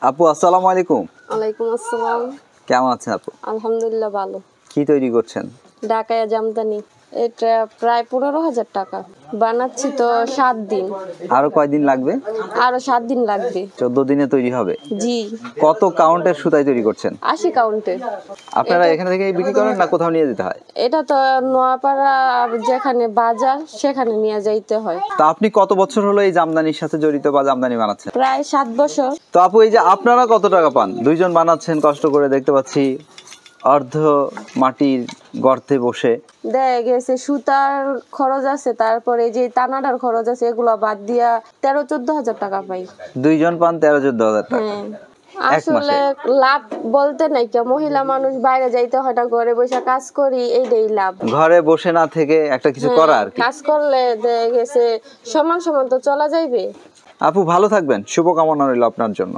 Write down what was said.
আপু আসসালামু আলাইকুম। ওয়ালাইকুম আসসালাম। কেমন আছেন আপু? আলহামদুলিল্লাহ ভালো। কি তৈরি করছেন? ঢাকায় জামদানি। এটা প্রায় 15,000 টাকা। বানাচ্ছি তো 7 দিন। আরো কয়দিন লাগবে? আরো 7 দিন লাগবে। 14 দিনে তৈরি হবে। জি। কত কাউন্টের সুতায় তৈরি করছেন? 80 কাউন্টে। আপনারা এখান থেকে বিক্রি করেন না কোথাও নিয়ে যেতে হয়? এটা তো নোয়াপাড়া যেখানে বাজার সেখানে নিয়ে যাইতে হয়। তো আপনি কত বছর হলো এই জামদানির সাথে জড়িত বা জামদানি বানাচ্ছেন? প্রায় 7 বছর। তো আপু এই যে আপনারা কত টাকা পান? দুইজন বানাচ্ছেন কষ্ট করে, দেখতে পাচ্ছি অর্ধ মাটির গর্তে বসে। দেখা গেছে সুতার খরচ আছে, তারপরে যে টানাটার খরচ আছে, এগুলো বাদ দিয়া 13-14 হাজার টাকা পাই। দুইজন পান 13-14 হাজার টাকা। হ্যাঁ, আসলে লাভ বলতে নাই, কে মহিলা মানুষ বাইরে যাইতে হয় না, ঘরে বসে কাজ করি, এইটাই লাভ। ঘরে বসে না থেকে একটা কিছু করা আর কি। কাজ করলে দেখা গেছে সমান সমান তো চলা যাইবে। আপু ভালো থাকবেন, শুভকামনা রইল আপনার জন্য।